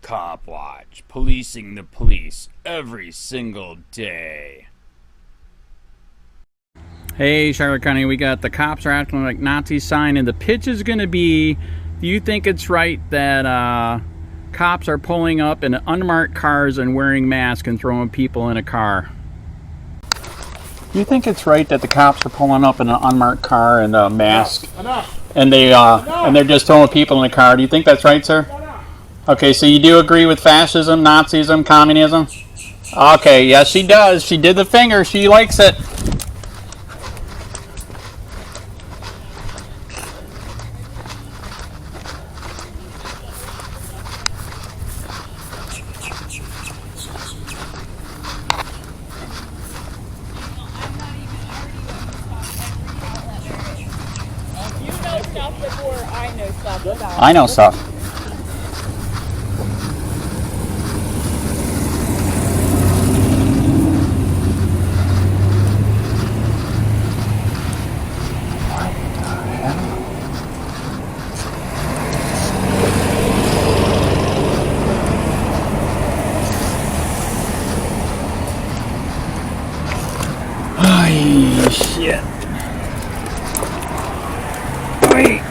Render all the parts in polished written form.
Cop Watch, policing the police every single day. Hey, Charlotte County, we got the cops are acting like Nazi sign, and the pitch is going to be, do you think it's right that cops are pulling up in unmarked cars and wearing masks and throwing people in a car? Do you think it's right that the cops are pulling up in an unmarked car and a mask? Enough. And they're just throwing people in the car? Do you think that's right, sir? Okay, so you do agree with fascism, Nazism, communism? Okay, yes, she does. She did the finger. She likes it. You know stuff before I know stuff about. I know stuff. Oh, shit. Wait.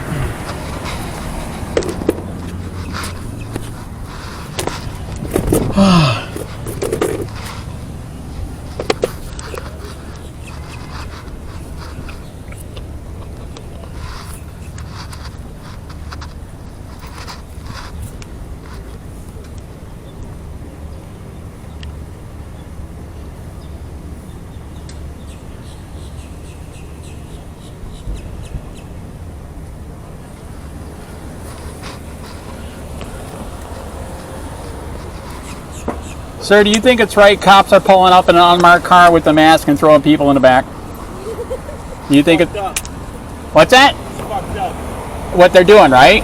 Sir, do you think it's right cops are pulling up in an unmarked car with a mask and throwing people in the back? Do you think it's... What's that? Fucked up. What they're doing, right?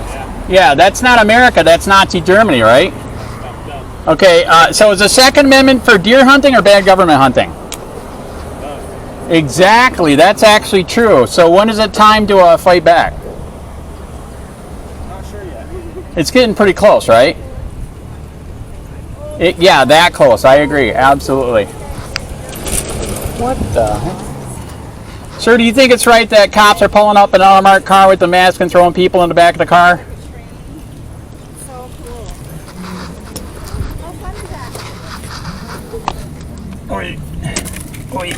Yeah, that's not America. That's Nazi Germany, right? Fucked up. Okay, so is the Second Amendment for deer hunting or bad government hunting? Exactly, that's actually true. So when is it time to fight back? Not sure yet. It's getting pretty close, right? Yeah, that close. I agree. Absolutely. What the heck? Sir, do you think it's right that cops are pulling up in an unmarked car with a mask and throwing people in the back of the car? So cool. How fun is that? Wait. Wait.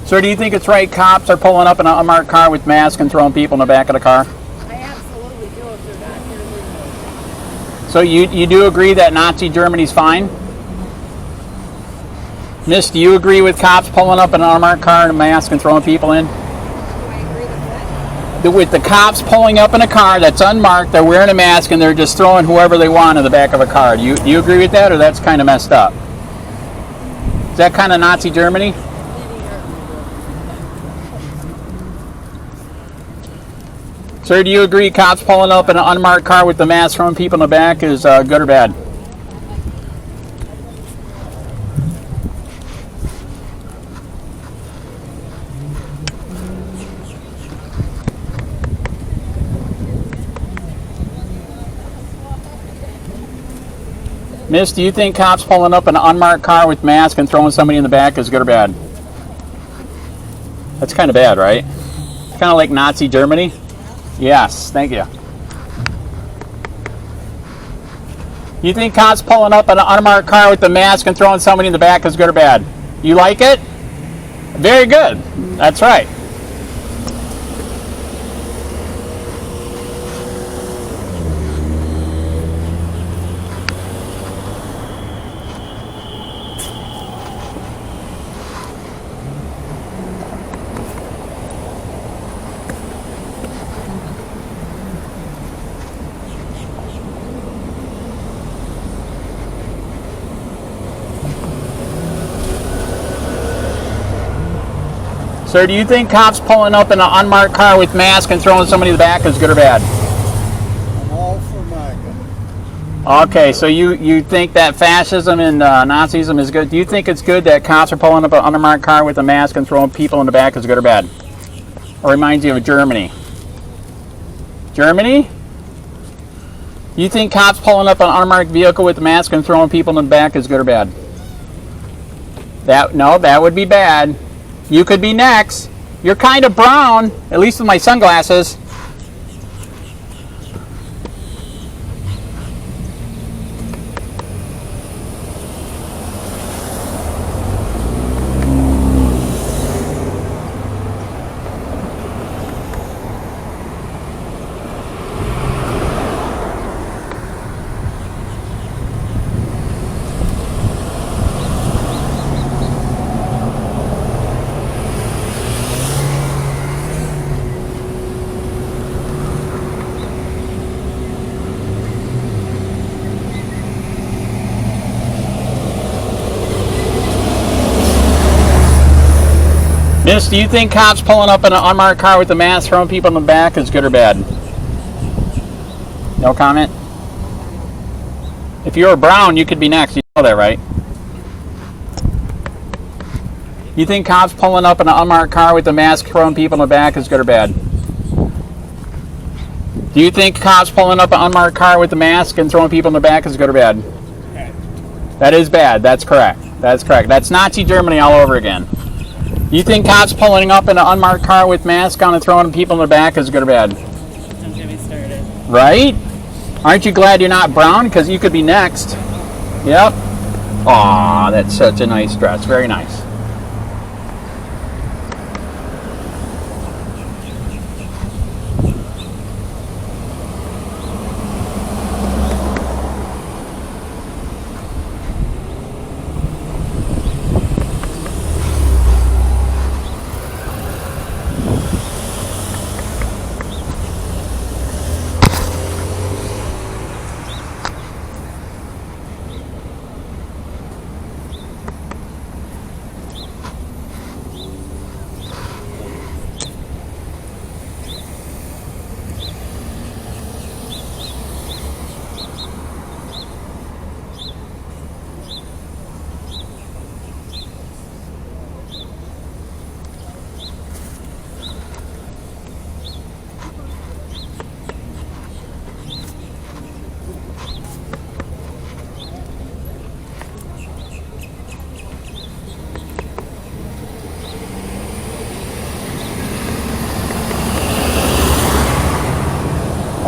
Sir, do you think it's right cops are pulling up in an unmarked car with masks and throwing people in the back of the car? I absolutely do if they're not here legally. So you do agree that Nazi Germany's fine? Miss, do you agree with cops pulling up in an unmarked car and a mask and throwing people in? Do I agree with that? With the cops pulling up in a car that's unmarked, they're wearing a mask, and they're just throwing whoever they want in the back of a car. Do you agree with that, or that's kind of messed up? Is that kind of Nazi Germany? Sir, do you agree cops pulling up in an unmarked car with the mask throwing people in the back is good or bad? Miss, do you think cops pulling up in an unmarked car with mask and throwing somebody in the back is good or bad? That's kind of bad, right? Kind of like Nazi Germany? Yes, thank you. You think cops pulling up in an unmarked car with the mask and throwing somebody in the back is good or bad? You like it? Very good. That's right. Sir, do you think cops pulling up in an unmarked car with mask and throwing somebody in the back is good or bad? I'm all for MAGA. Okay, so you think that fascism and Nazism is good? Do you think it's good that cops are pulling up an unmarked car with a mask and throwing people in the back is good or bad? Or reminds you of Germany? Germany? You think cops pulling up an unmarked vehicle with a mask and throwing people in the back is good or bad? That would be bad. You could be next. You're kind of brown, at least with my sunglasses. Miss, do you think cops pulling up in an unmarked car with a mask throwing people in the back is good or bad? No comment? If you were brown, you could be next. You know that, right? You think cops pulling up in an unmarked car with a mask throwing people in the back is good or bad? Do you think cops pulling up an unmarked car with a mask and throwing people in the back is good or bad? That is bad. That's correct. That's correct. That's Nazi Germany all over again. You think cops pulling up in an unmarked car with masks on and throwing people in the back is good or bad? Don't get me started. Right? Aren't you glad you're not brown? Because you could be next. Yep. Aw, that's such a nice dress. Very nice.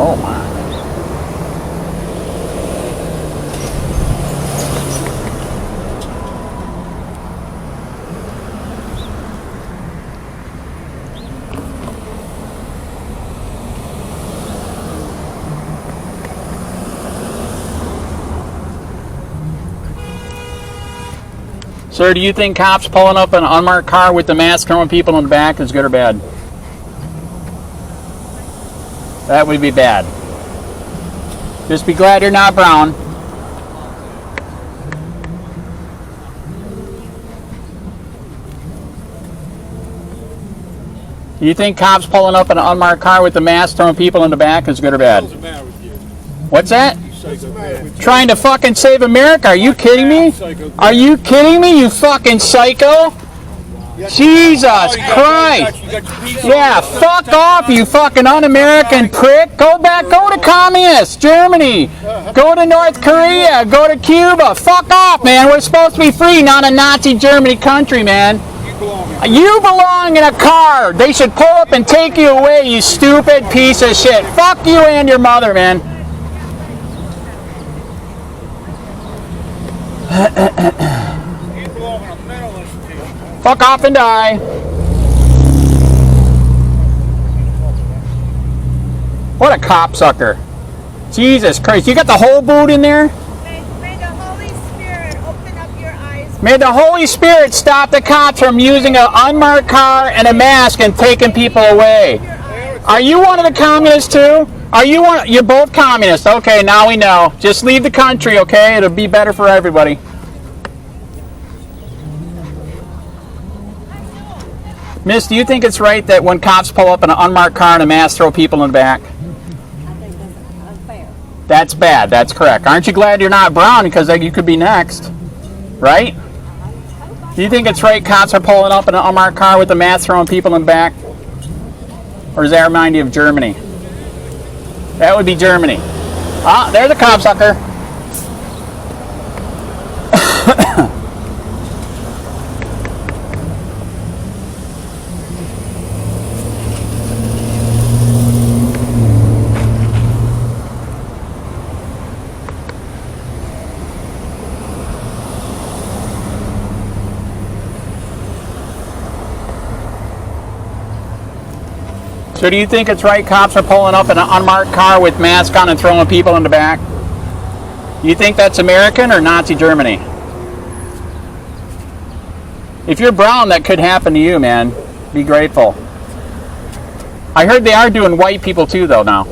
Oh my. Sir, do you think cops pulling up an unmarked car with the mask throwing people in the back is good or bad? That would be bad. Just be glad you're not brown. Do you think cops pulling up in an unmarked car with the mask throwing people in the back is good or bad? What's that? Trying to fucking save America? Are you kidding me? Are you kidding me, you fucking psycho? Jesus Christ! Yeah, fuck off, you fucking un-American prick! Go to communist Germany! Go to North Korea! Go to Cuba! Fuck off, man! We're supposed to be free, not a Nazi Germany country, man! You belong in a car! They should pull up and take you away, you stupid piece of shit! Fuck you and your mother, man! Fuck off and die. What a copsucker. Jesus Christ. You got the whole boot in there? May the Holy Spirit open up your eyes. May the Holy Spirit stop the cops from using an unmarked car and a mask and taking people away. Are you one of the communists too? Are you one? You're both communists. Okay, now we know. Just leave the country, okay? It'll be better for everybody. Miss, do you think it's right that when cops pull up in an unmarked car and a mask, throw people in the back? I think that's unfair. That's bad. That's correct. Aren't you glad you're not brown because you could be next? Right? Do you think it's right cops are pulling up in an unmarked car with a mask throwing people in the back? Or does that remind you of Germany? That would be Germany. Ah, there's a cop sucker. So do you think it's right cops are pulling up in an unmarked car with masks on and throwing people in the back? You think that's American or Nazi Germany? If you're brown, that could happen to you, man. Be grateful. I heard they are doing white people too, though, now.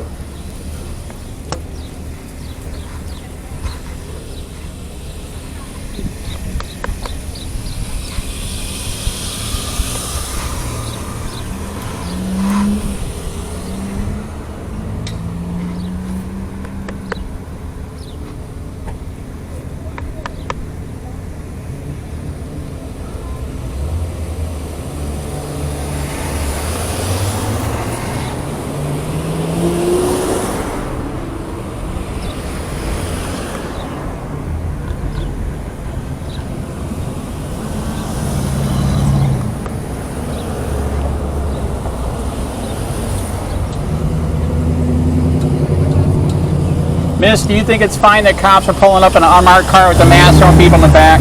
Miss, do you think it's fine that cops are pulling up in an unmarked car with a mask throwing people in the back?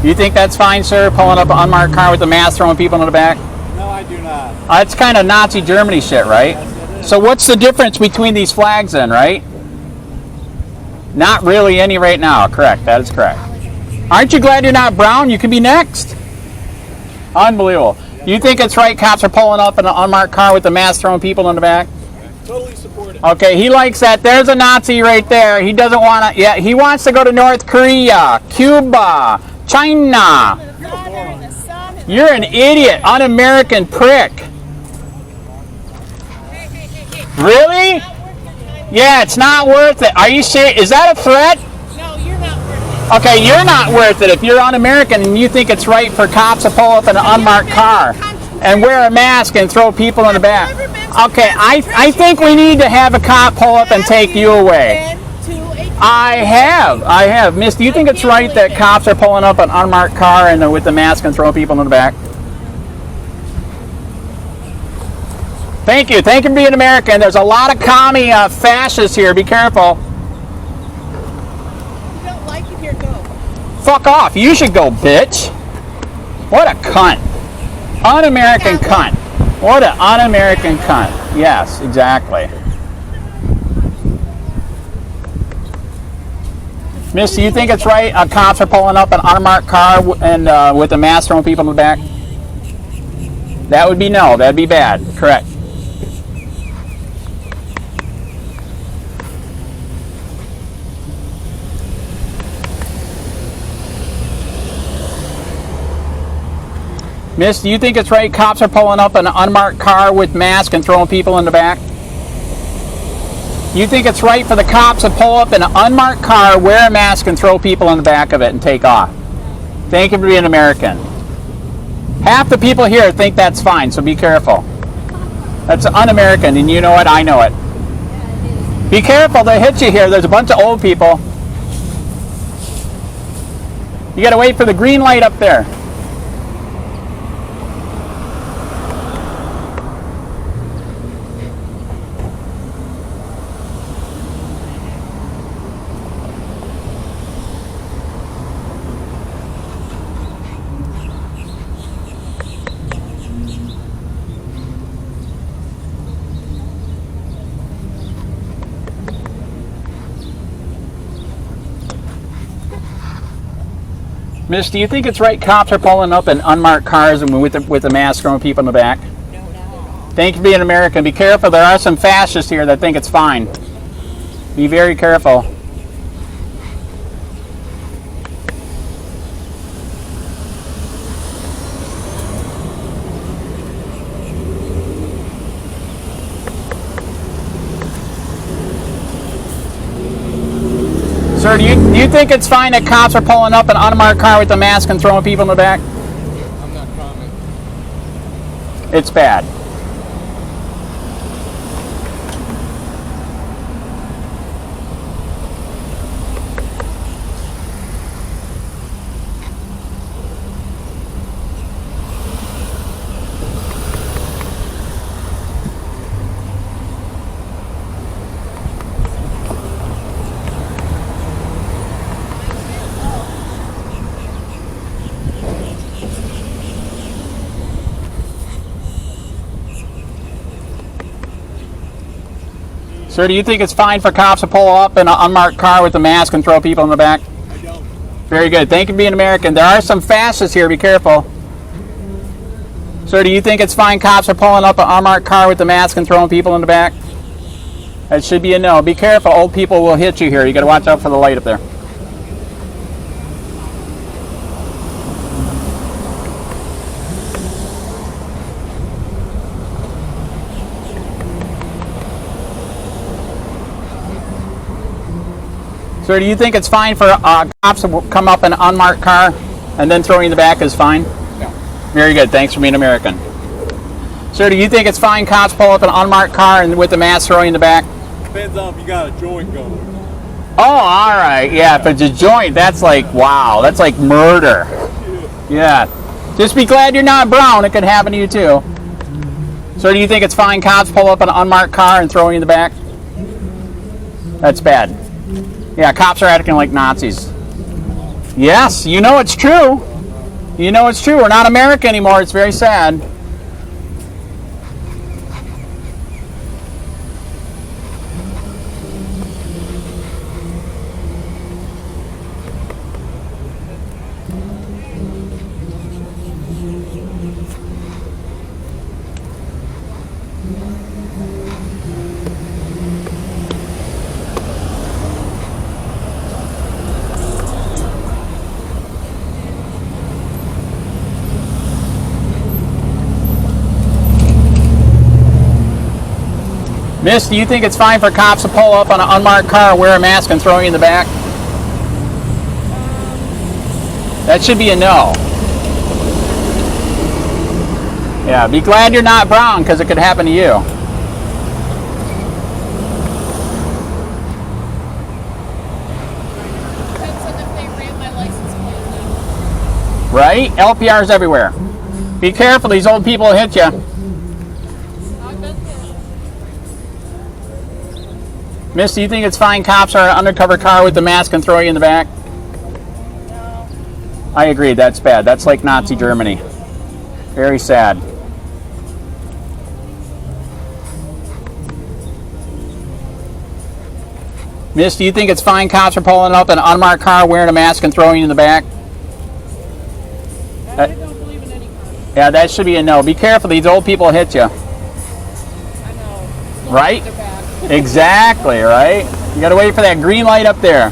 Do you think that's fine, sir, pulling up an unmarked car with a mask throwing people in the back? No, I do not. It's kind of Nazi Germany shit, right? Yes, So what's the difference between these flags then, right? Not really any right now, correct, that is correct. Aren't you glad you're not brown? You can be next. Unbelievable. You think it's right cops are pulling up in an unmarked car with a mask throwing people in the back? Totally support it. Okay, he likes that. There's a Nazi right there. He doesn't want to, yeah, he wants to go to North Korea, Cuba, China. You're an idiot, un-American prick. Really? Yeah, it's not worth it. Are you serious? Is that a threat? No, you're not worth it. Okay, you're not worth it if you're un-American and you think it's right for cops to pull up in an unmarked car and wear a mask and throw people in the back. Okay, I think we need to have a cop pull up and take you away. I have. Miss, do you think it's right that cops are pulling up an unmarked car and with the mask and throwing people in the back? Thank you for being American. There's a lot of commie fascists here. Be careful. You don't like it here, go. Fuck off. You should go, bitch. What a cunt. Un-American cunt. What an un-American cunt. Yes, exactly. Miss, do you think it's right cops are pulling up an unmarked car and with a mask throwing people in the back? That would be no. That'd be bad. Correct. Miss, do you think it's right cops are pulling up an unmarked car with masks and throwing people in the back? You think it's right for the cops to pull up in an unmarked car, wear a mask, and throw people in the back of it and take off? Thank you for being American. Half the people here think that's fine, so be careful. That's un-American, and you know it, I know it. Be careful, they hit you here. There's a bunch of old people. You gotta wait for the green light up there. Miss, do you think it's right cops are pulling up in unmarked cars and with a mask throwing people in the back? No. Thank you for being American. Be careful. There are some fascists here that think it's fine. Be very careful. think it's fine that cops are pulling up an unmarked car with a mask and throwing people in the back? I'm not commenting. It's bad. Sir, do you think it's fine for cops to pull up in an unmarked car with a mask and throw people in the back? I don't. Very good. Thank you for being American. There are some fastest here. Be careful. Sir, do you think it's fine cops are pulling up an unmarked car with a mask and throwing people in the back? That should be a no. Be careful. Old people will hit you here. You got to watch out for the light up there. Sir, do you think it's fine for cops to come up in an unmarked car and then throw you in the back is fine? No. Very good. Thanks for being American. Sir, do you think it's fine cops pull up an unmarked car and with the mask throwing in the back? Depends on if you got a joint going. Oh, all right. Yeah, if it's a joint, that's like, wow. That's like murder. Yeah. Just be glad you're not brown. It could happen to you, too. Sir, do you think it's fine cops pull up an unmarked car and throw you in the back? That's bad. Yeah, cops are acting like Nazis. Yes, you know it's true. You know it's true. We're not America anymore. It's very sad. Miss, do you think it's fine for cops to pull up on an unmarked car, wear a mask, and throw you in the back? That should be a no. Yeah, be glad you're not brown because it could happen to you. Depends on if they ran my license plate. Right? LPRs everywhere. Be careful, these old people will hit you. Miss, do you think it's fine cops are in an undercover car with the mask and throw you in the back? No. I agree, that's bad. That's like Nazi Germany. Very sad. Miss, do you think it's fine cops are pulling up an unmarked car wearing a mask and throwing you in the back? I don't believe in any kind. Yeah, that should be a no. Be careful, these old people hit you. I know. Right? They're back. Exactly, right? You gotta wait for that green light up there.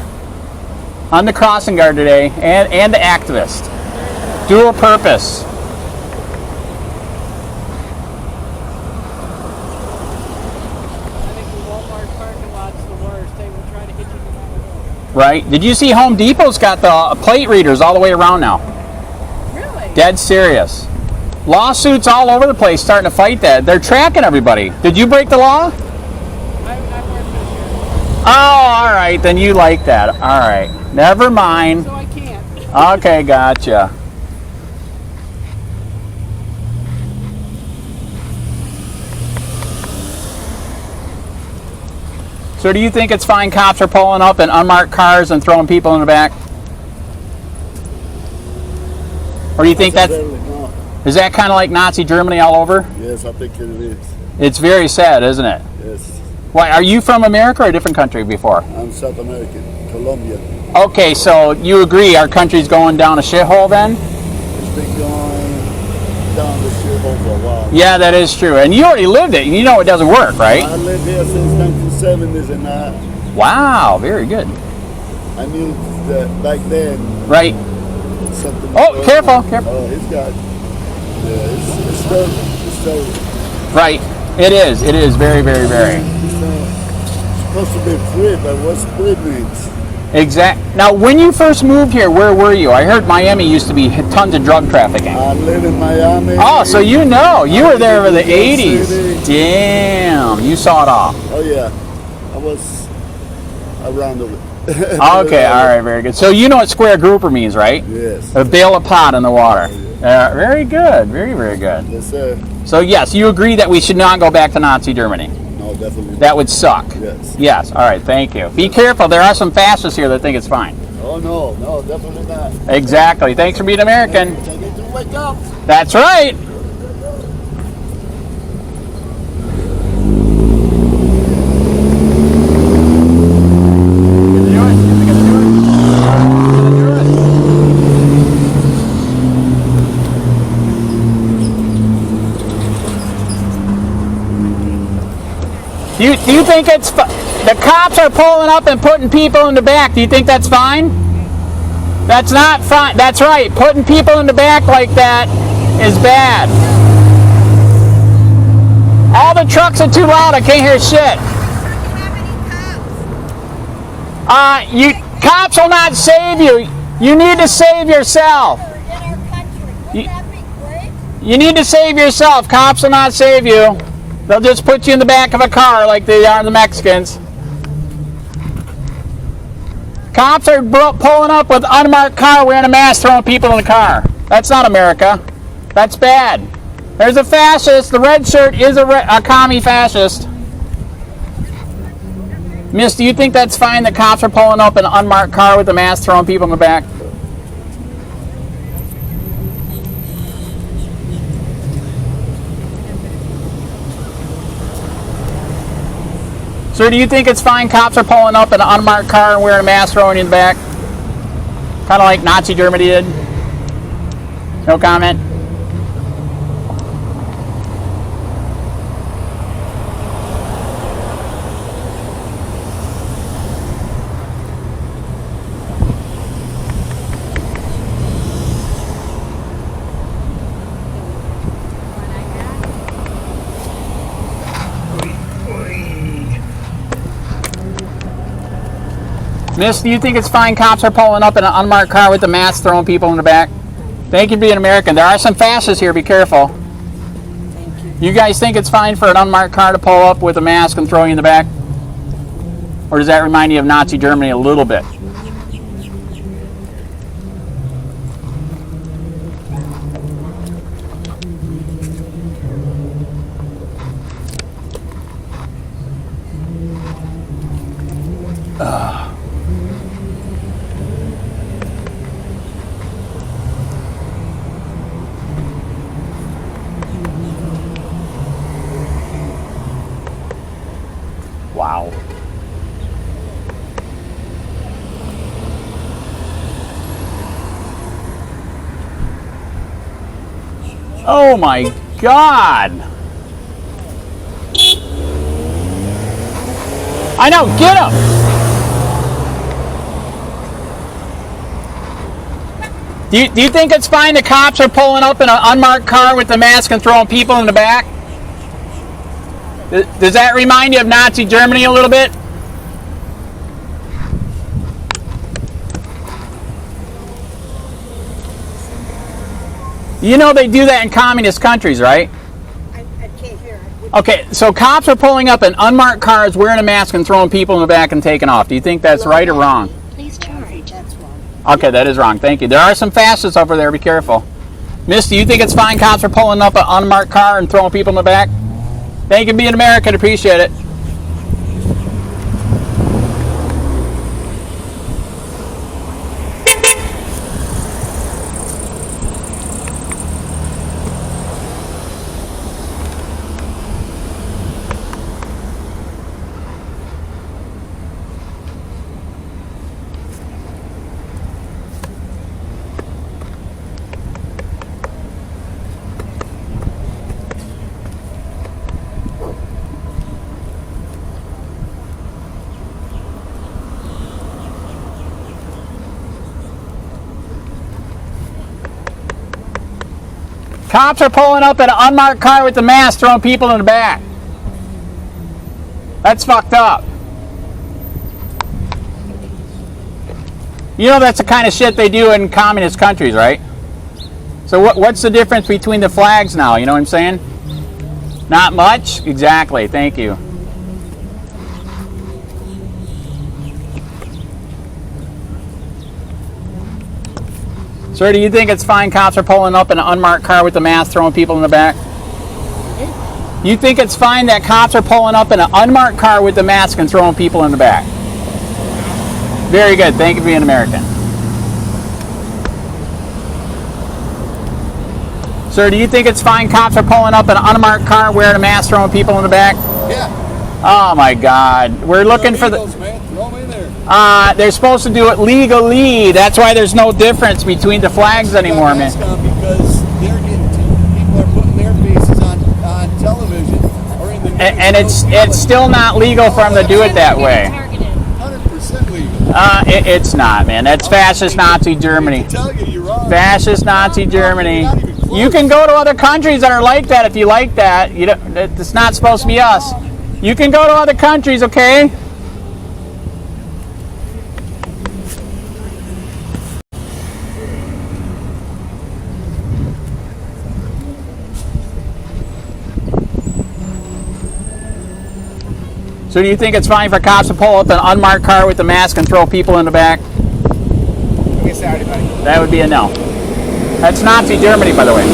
On the crossing guard today, and the activist. Dual purpose. I think the Walmart parking lot's the worst. They will try to hit you no matter what. Right? Did you see Home Depot's got the plate readers all the way around now? Really? Dead serious. Lawsuits all over the place starting to fight that. They're tracking everybody. Did you break the law? I work this year, Oh, all right. Then you like that. All right. Never mind. so I can't. Okay, gotcha. So do you think it's fine cops are pulling up in unmarked cars and throwing people in the back? Or do you think that's... Is that kind of like Nazi Germany all over? Yes, I think it is. It's very sad, isn't it? Yes. Why, are you from America or a different country before? I'm South American, Colombia. Okay, so you agree our country's going down a shithole then? It's been going down the shithole for a while. Yeah, that is true. And you already lived it. You know it doesn't work, right? I lived here since 1970s, and Wow, very good. I knew that back then Right. something was Oh, going careful, on. careful. Oh, it's got... Yeah, it's terrible. It's terrible. Right. It is. Very, very, very. It's supposed to be free, but what's free means? Now, when you first moved here, where were you? I heard Miami used to be tons of drug trafficking. I live in Miami. Oh, so you know. You were there in the New York 80s. City. Damn. You saw it all. Oh yeah, I was around the. Okay, all right, very good. So you know what square grouper means, right? Yes. A bale of pot in the water. Very good. Very, very good. Yes, sir. So, yes, you agree that we should not go back to Nazi Germany. No, definitely. That would suck. Yes. Yes. All right, thank you. Be careful. There are some fascists here that think it's fine. Oh no, definitely not. Exactly. Thanks for being American. I need to wake up. That's right. Do you think it's the cops are pulling up and putting people in the back? Do you think that's fine? That's not fine. That's right. Putting people in the back like that is bad. All the trucks are too loud. I can't hear shit. Cops will not save you. You need to save yourself. You need to save yourself. Cops will not save you. They'll just put you in the back of a car like they are the Mexicans. Cops are pulling up with unmarked car wearing a mask throwing people in the car. That's not America. That's bad. There's a fascist. The red shirt is a commie fascist. Miss, do you think that's fine that cops are pulling up in an unmarked car with a mask throwing people in the back? Sir, do you think it's fine cops are pulling up in an unmarked car and wearing a mask throwing you in the back? Kind of like Nazi Germany did? No comment? Miss, do you think it's fine cops are pulling up in an unmarked car with a mask throwing people in the back? Thank you for being American. There are some fascists here. Be careful. Thank you. You guys think it's fine for an unmarked car to pull up with a mask and throw you in the back? Or does that remind you of Nazi Germany a little bit? Wow. Oh my God. I know, get him. Do you think it's fine the cops are pulling up in an unmarked car with the mask and throwing people in the back? Does that remind you of Nazi Germany a little bit? You know they do that in communist countries, right? I can't hear. Okay, so cops are pulling up in unmarked cars, wearing a mask, and throwing people in the back and taking off. Do you think that's right or wrong? Please charge. That's wrong. Okay, that is wrong. Thank you. There are some fascists over there. Be careful. Miss, do you think it's fine cops are pulling up an unmarked car and throwing people in the back? Thank you for being American. Appreciate it. Cops are pulling up in an unmarked car with the mask throwing people in the back. That's fucked up. You know that's the kind of shit they do in communist countries, right? So what's the difference between the flags now? You know what I'm saying? Not much? Exactly. Thank you. Sir, do you think it's fine cops are pulling up in an unmarked car with a mask throwing people in the back? You think it's fine that cops are pulling up in an unmarked car with a mask and throwing people in the back? Very good. Thank you for being American. Sir, do you think it's fine cops are pulling up in an unmarked car wearing a mask throwing people in the back? Yeah. Oh my God. We're looking for the... Man. Throw 'em in there. They're supposed to do it legally. That's why there's no difference between the flags anymore, man. Because they're getting people are putting their faces on television or in the news. And it's still not legal for them to do it that way. 100% legal. It's not, man. That's fascist Nazi Germany. I tell you, you're wrong. Fascist Nazi Germany. You can go to other countries that are like that if you like that. You don't, it's not supposed to be us. You can go to other countries, okay? So do you think it's fine for cops to pull up an unmarked car with a mask and throw people in the back? Give me a Saturday, buddy. That would be a no. That's Nazi Germany, by the way.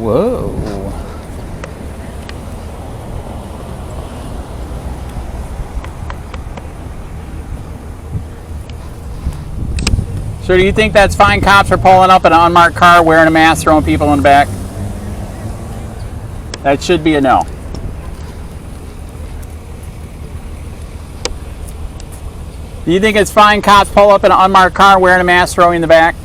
Whoa. So do you think that's fine? Cops are pulling up in an unmarked car wearing a mask, throwing people in the back? That should be a no. Do you think it's fine cops pull up in an unmarked car wearing a mask, throwing in the back?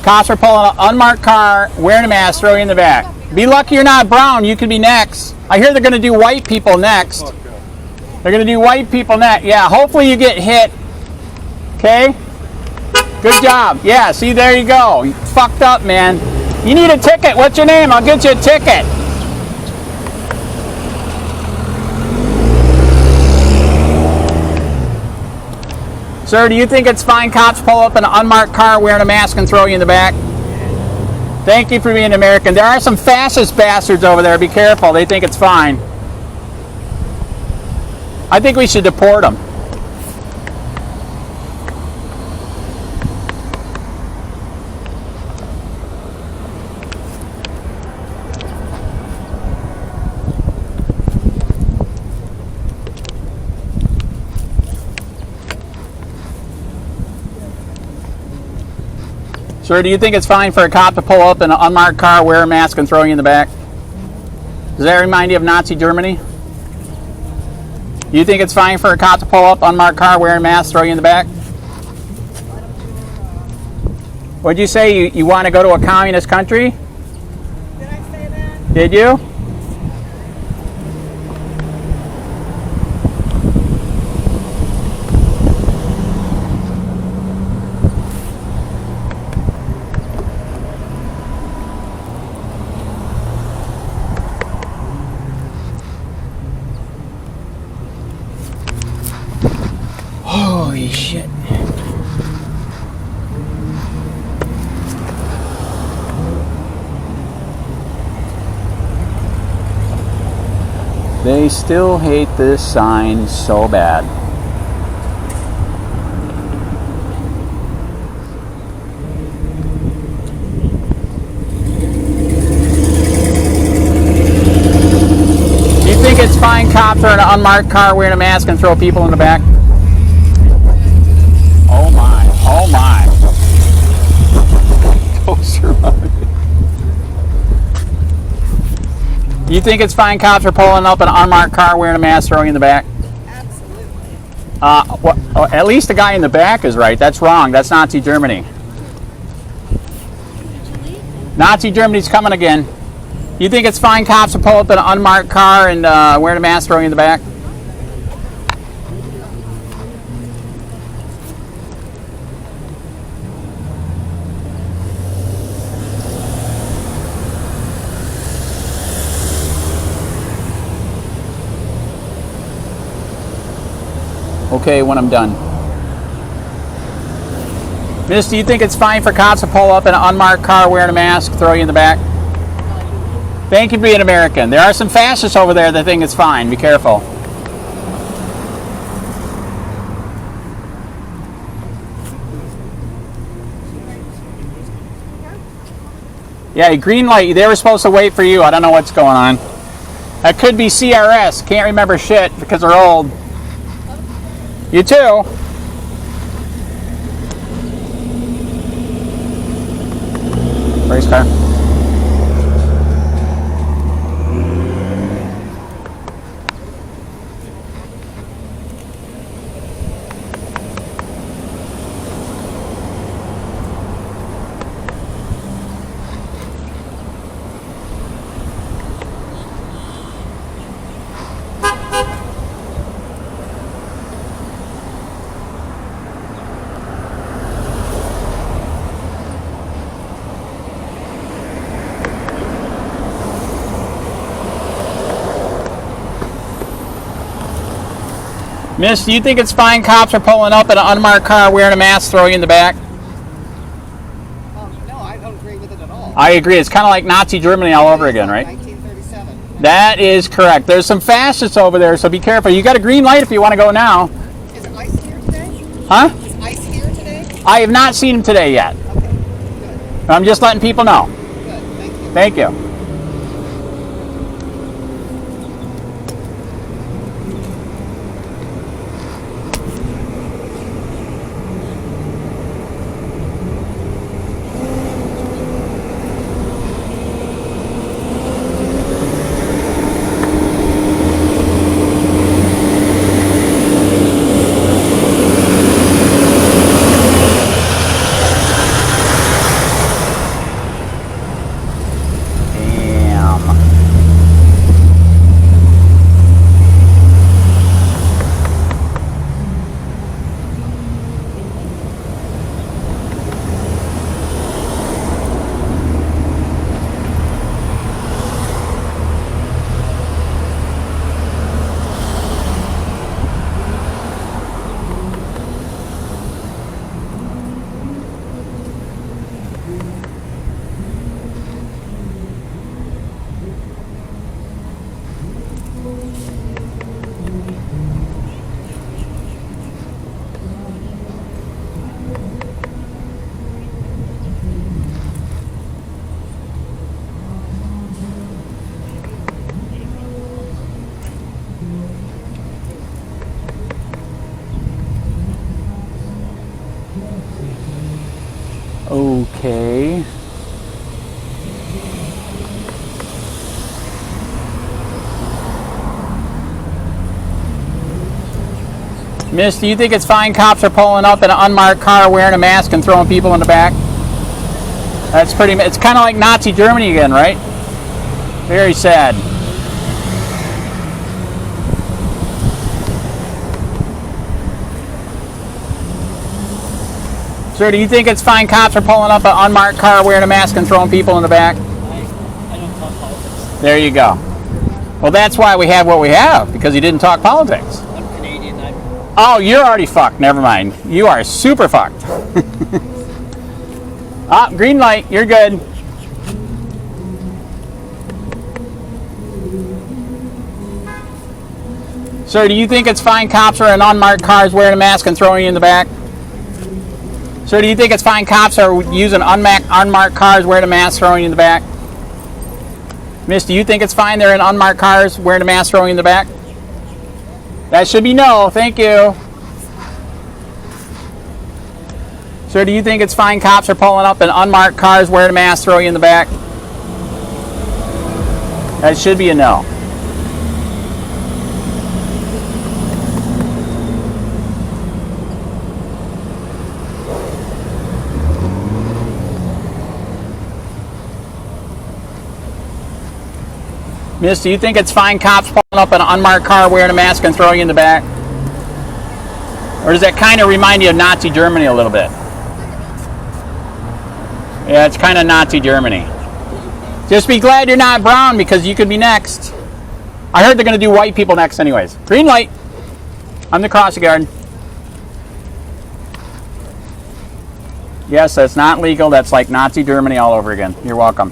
Cops are pulling an unmarked car wearing a mask, throwing in the back. Be lucky you're not brown. You could be next. I hear they're going to do white people next. They're going to do white people next. Yeah, hopefully you get hit. Okay? Good job. Yeah, see, there you go. You fucked up, man. You need a ticket. What's your name? I'll get you a ticket. Sir, do you think it's fine cops pull up in an unmarked car wearing a mask and throw you in the back? Thank you for being American. There are some fascist bastards over there. Be careful. They think it's fine. I think we should deport them. Sir, do you think it's fine for a cop to pull up in an unmarked car, wear a mask, and throw you in the back? Does that remind you of Nazi Germany? Do you think it's fine for a cop to pull up, unmarked car, wear a mask, throw you in the back? What'd you say? You want to go to a communist country? Did I say that? Did you? Holy shit. They still hate this sign so bad. Do you think it's fine cops are in an unmarked car wearing a mask and throw people in the back? Oh my, oh my. Those are You think it's fine cops are pulling up an unmarked car wearing a mask throwing in the back? Absolutely. Well, at least the guy in the back is right. That's wrong. That's Nazi Germany. Nazi Germany's coming again. You think it's fine cops to pull up an unmarked car and wearing a mask throwing in the back? Okay, when I'm done. Miss, do you think it's fine for cops to pull up in an unmarked car wearing a mask, throw you in the back? Thank you for being American. There are some fascists over there that think it's fine. Be careful. Yeah, green light. They were supposed to wait for you. I don't know what's going on. That could be CRS. Can't remember shit because they're old. You too. Race car. Miss, do you think it's fine cops are pulling up in an unmarked car wearing a mask throwing you in the back? No, I don't agree with it at all. I agree. It's kind of like Nazi Germany all over again, right? 1937. That is correct. There's some fascists over there, so be careful. You got a green light if you want to go now. Is it ice here today? Huh? Is ice here today? I have not seen him today yet. Okay, good. I'm just letting people know. Good, thank you. Thank you. Okay. Miss, do you think it's fine cops are pulling up in an unmarked car wearing a mask and throwing people in the back? That's pretty, it's kind of like Nazi Germany again, right? Very sad. Sir, do you think it's fine cops are pulling up an unmarked car wearing a mask and throwing people in the back? I don't talk politics. There you go. Well, that's why we have what we have, because he didn't talk politics. I'm Canadian. Oh, you're already fucked. Never mind. You are super fucked. Ah, green light. You're good. Sir, do you think it's fine cops are in unmarked cars wearing a mask and throwing you in the back? Sir, do you think it's fine cops are using unmarked cars wearing a mask throwing you in the back? Miss, do you think it's fine they're in unmarked cars wearing a mask throwing you in the back? That should be no. Thank you. Sir, do you think it's fine cops are pulling up in unmarked cars wearing a mask throwing you in the back? That should be a no. Miss, do you think it's fine cops pulling up in an unmarked car wearing a mask and throwing you in the back? Or does that kind of remind you of Nazi Germany a little bit? Yeah, it's kind of Nazi Germany. Just be glad you're not brown because you could be next. I heard they're going to do white people next anyways. Green light. I'm the crossing guard. Yes, that's not legal. That's like Nazi Germany all over again. You're welcome.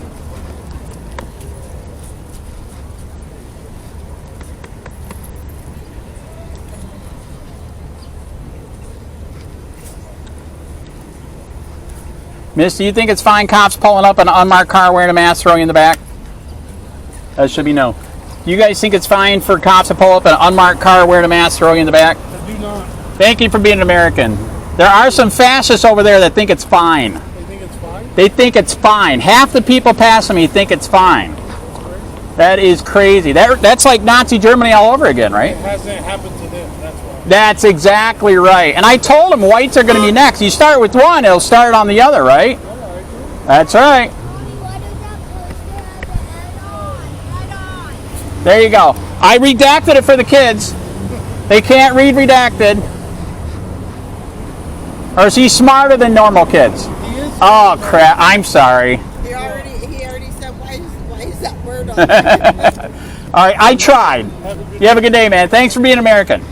Miss, do you think it's fine cops pulling up in an unmarked car wearing a mask throwing you in the back? That should be no. Do you guys think it's fine for cops to pull up in an unmarked car wearing a mask throwing you in the back? I do not. Thank you for being an American. There are some fascists over there that think it's fine. They think it's fine? They think it's fine. Half the people passing me think it's fine. That is crazy. That's like Nazi Germany all over again, right? It hasn't happened to them, that's why. That's exactly right. And I told them whites are going to be next. You start with one, it'll start on the other, right? That's right. There you go. I redacted it for the kids. They can't read redacted. Or is he smarter than normal kids? He is. Oh crap! I'm sorry. He already said why is that word on there? All right, I tried. You have a good day, man. Thanks for being American.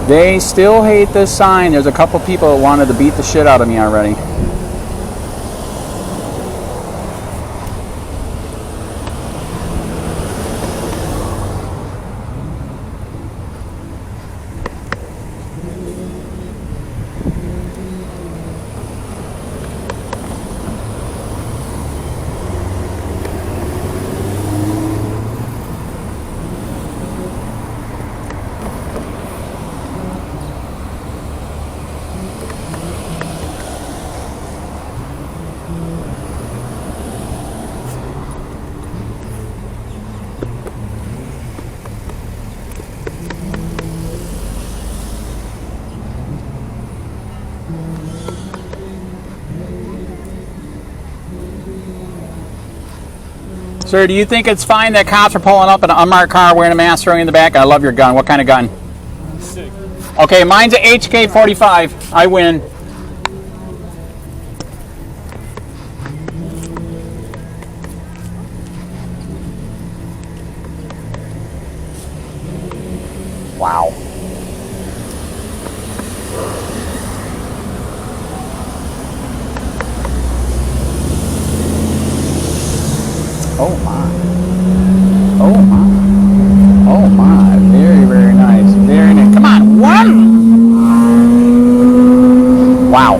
They still hate this sign. There's a couple people that wanted to beat the shit out of me already. Sir, do you think it's fine that cops are pulling up in an unmarked car wearing a mask throwing in the back? I love your gun. What kind of gun? Sick. Okay, mine's an HK-45. I win. Wow. Oh my. Oh my. Oh my. Very, very nice. Very nice. Come on. One. Wow.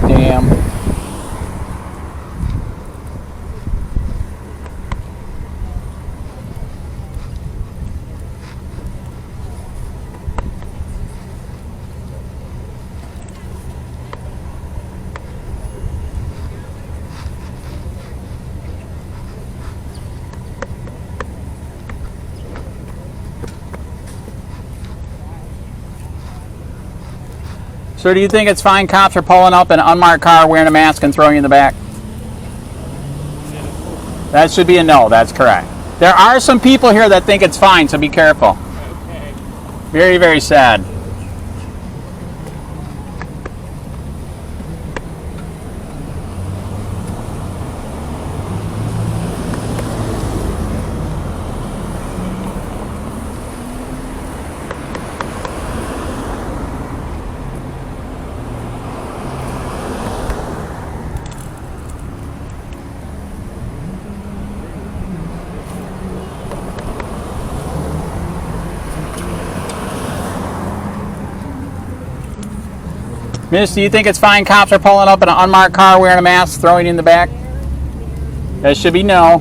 Damn. Sir, do you think it's fine cops are pulling up in an unmarked car wearing a mask and throwing you in the back? That should be a no. That's correct. There are some people here that think it's fine, so be careful. Okay. Very, very sad. Miss, do you think it's fine cops are pulling up in an unmarked car wearing a mask, throwing you in the back? That should be no.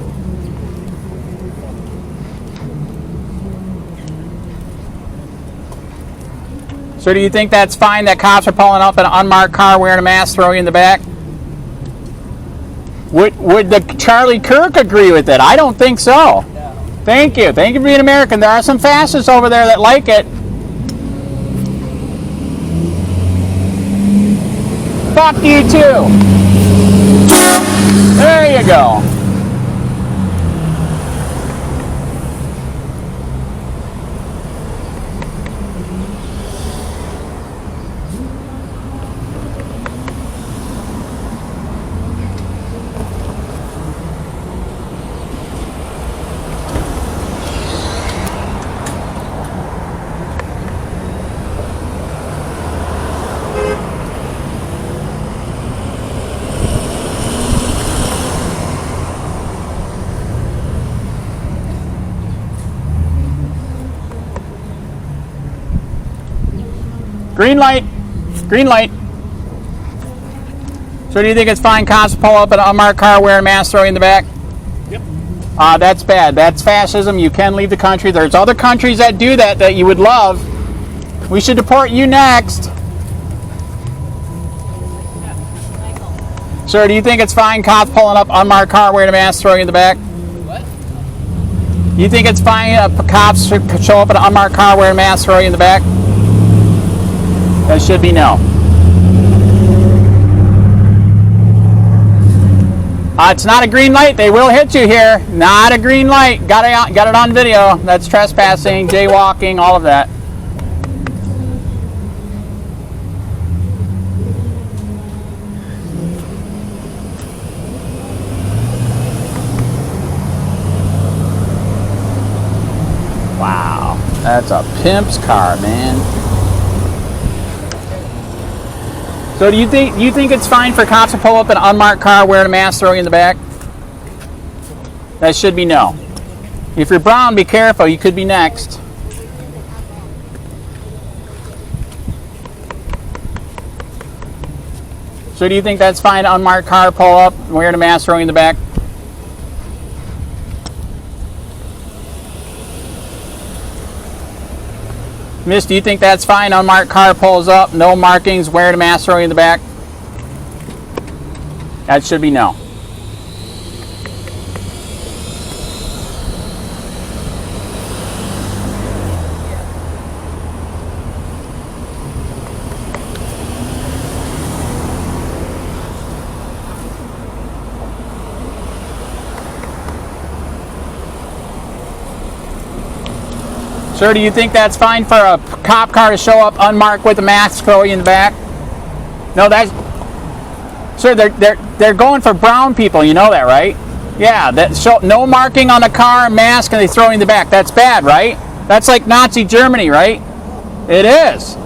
Sir, do you think that's fine that cops are pulling up in an unmarked car wearing a mask, throwing you in the back? Would the Charlie Kirk agree with it? I don't think so. No. Thank you. Thank you for being American. There are some fascists over there that like it. Fuck you too. There you go. Green light. Green light. So do you think it's fine cops pull up in an unmarked car wearing a mask, throwing in the back? Yep. That's bad. That's fascism. You can leave the country. There's other countries that do that you would love. We should deport you next. Sir, do you think it's fine cops pulling up unmarked car wearing a mask, throwing in the back? What? You think it's fine cops show up in an unmarked car wearing a mask, throwing in the back? That should be no. It's not a green light. They will hit you here. Not a green light. Got it on video. That's trespassing, jaywalking, all of that. Wow, that's a pimp's car, man. So do you think it's fine for cops to pull up an unmarked car wearing a mask, throwing you in the back? That should be no. If you're brown, be careful. You could be next. So do you think that's fine? Unmarked car, pull up, wearing a mask, throwing you in the back? Miss, do you think that's fine? Unmarked car pulls up, no markings, wearing a mask, throwing in the back? That should be no. Sir, do you think that's fine for a cop car to show up unmarked with a mask, throw you in the back? No, that's... Sir, they're going for brown people. You know that, right? Yeah, no marking on the car, mask, and they throw you in the back. That's bad, right? That's like Nazi Germany, right? It is.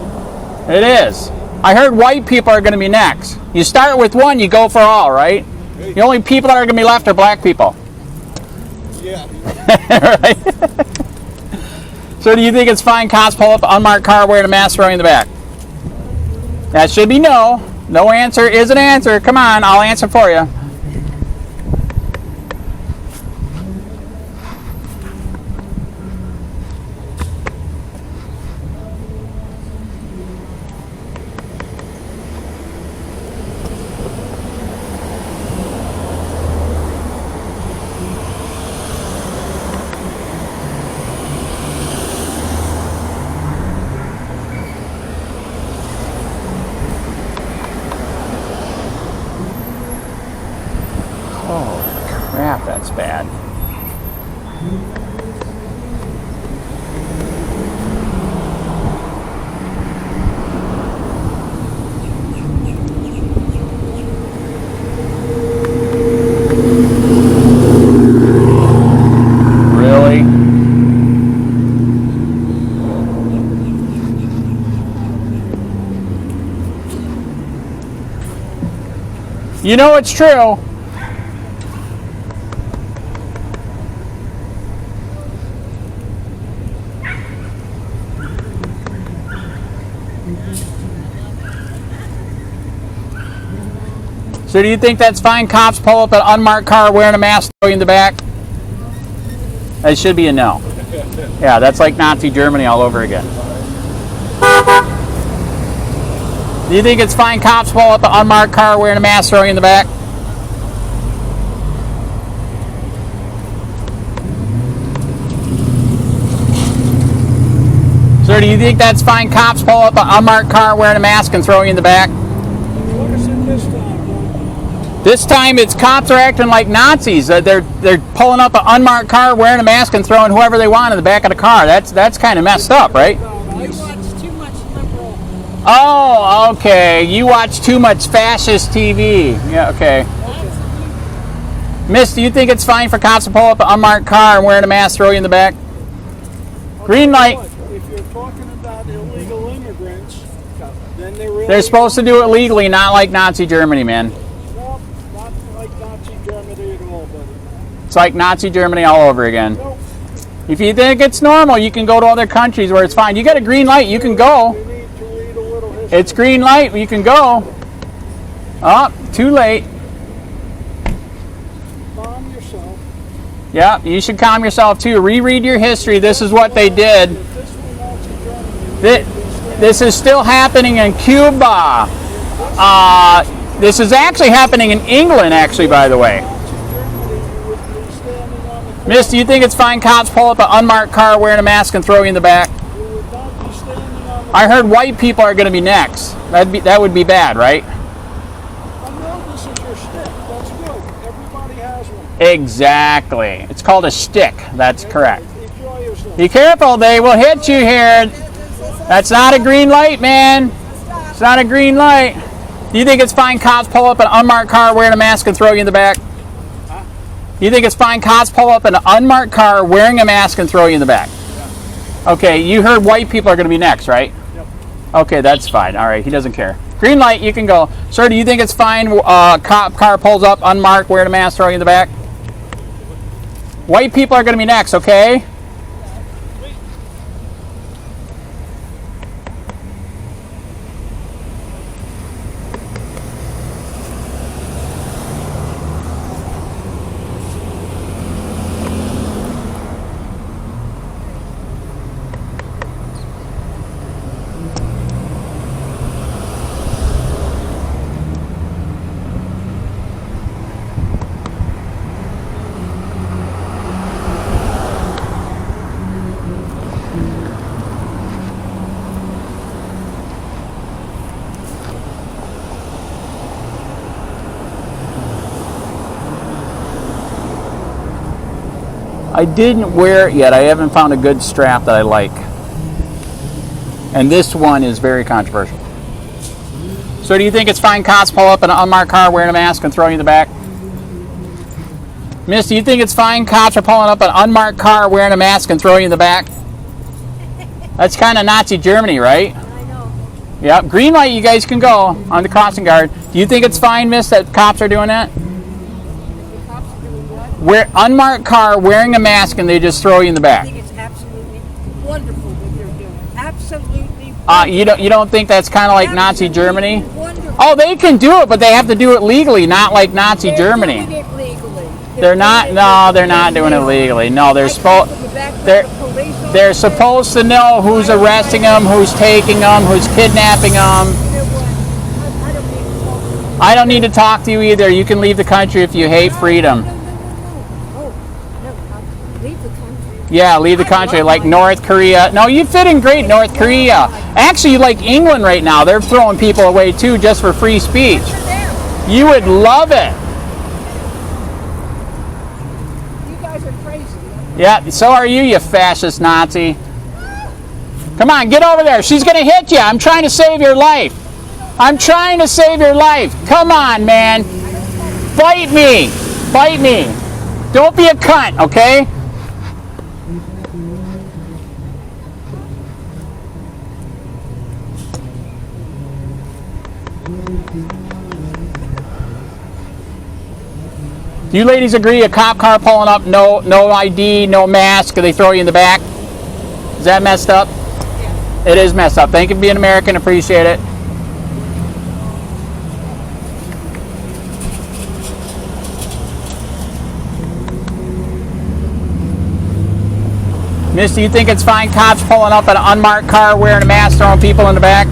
It is. I heard white people are going to be next. You start with one, you go for all, right? The only people that are going to be left are black people. Yeah. Right? So do you think it's fine cops pull up an unmarked car wearing a mask, throwing in the back? That should be no. No answer is an answer. Come on, I'll answer for you. Oh, crap, that's bad. Really? You know it's true. So do you think that's fine? Cops pull up an unmarked car wearing a mask, throw you in the back? That should be a no. Yeah, that's like Nazi Germany all over again. Do you think it's fine? Cops pull up an unmarked car wearing a mask, throw you in the back? Sir, do you think that's fine? Cops pull up an unmarked car wearing a mask and throw you in the back? What is it this time? This time it's cops are acting like Nazis. They're pulling up an unmarked car wearing a mask and throwing whoever they want in the back of the car. That's kind of messed up, right? You watch too much liberal. Oh, okay. You watch too much fascist TV. Yeah, okay. Miss, do you think it's fine for cops to pull up an unmarked car and wearing a mask, throw you in the back? Green light. If you're talking about illegal immigrants, then they really They're supposed to do it legally, not like Nazi Germany, man. No, not like Nazi Germany at all, buddy. It's like Nazi Germany all over again. Nope. If you think it's normal, you can go to other countries where it's fine. You got a green light, you can go. You need to read a little history. It's green light, you can go. Oh, too late. Calm yourself. Yeah, you should calm yourself too. Reread your history. This is what they did. If this were Nazi Germany, This is still happening in Cuba. This is actually happening in England, actually, by the way. Miss, do you think it's fine cops pull up an unmarked car wearing a mask and throw you in the back? I heard white people are going to be next. That would be bad, right? I know this is your stick. That's good. Everybody has one. Exactly. It's called a stick. That's correct. Enjoy yourself. Be careful, they will hit you here. That's not a green light, man. It's not a green light. Do you think it's fine cops pull up an unmarked car wearing a mask and throw you in the back? Do you think it's fine cops pull up an unmarked car wearing a mask and throw you in the back? Okay, you heard white people are going to be next, right? Yep. Okay, that's fine. All right, he doesn't care. Green light, you can go. Sir, do you think it's fine cop car pulls up unmarked wearing a mask, throw you in the back? White people are going to be next, okay? I didn't wear it yet. I haven't found a good strap that I like. And this one is very controversial. So do you think it's fine cops pull up an unmarked car wearing a mask and throw you in the back? Miss, do you think it's fine cops are pulling up an unmarked car wearing a mask and throw you in the back? That's kind of Nazi Germany, right? I know. Yep. Green light, you guys can go on the crossing guard. Do you think it's fine, miss, that cops are doing that? The cops are doing what? Wear unmarked car wearing a mask and they just throw you in the I back. think it's absolutely wonderful what they're doing. Absolutely. You don't think that's kind of like Nazi Germany? Wonderful. Oh, they can do it, but they have to do it legally, not like Nazi They're Germany. doing it legally. They're not. No, they're not doing it legally. No, they're supposed. They're supposed to know who's arresting them, who's taking them, who's kidnapping them. I don't need to talk to you either. You can leave the country if you hate freedom. Leave the country. Yeah, leave the country, like North Korea. No, you fit in great, North Korea. Actually, like England right now, they're throwing people away too just for free speech. You would love it. guys are crazy. Yeah, so are you, you fascist Nazi. Come on, get over there. She's going to hit you. I'm trying to save your life. I'm trying to save your life. Come on, man. Bite me. Bite me. Don't be a cunt, okay? Do you ladies agree a cop car pulling up, no ID, no mask, they throw you in the back? Is that messed up? Yeah. It is messed up. Thank you for being American. Appreciate it. Miss, do you think it's fine cops pulling up an unmarked car wearing a mask, throwing people in the back?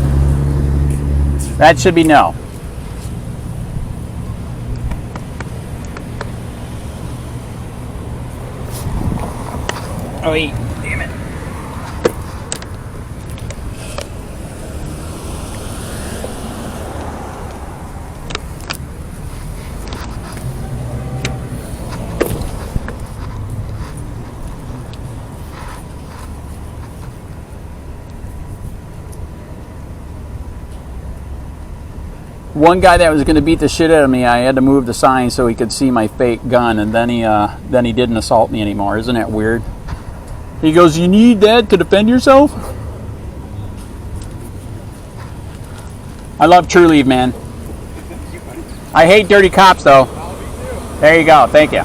That should be no. Oh, wait. Damn it. One guy that was going to beat the shit out of me, I had to move the sign so he could see my fake gun, and then he didn't assault me anymore. Isn't that weird? He goes, "You need that to defend yourself?" I love True Leave, man. I hate dirty cops, though. There you go. Thank you.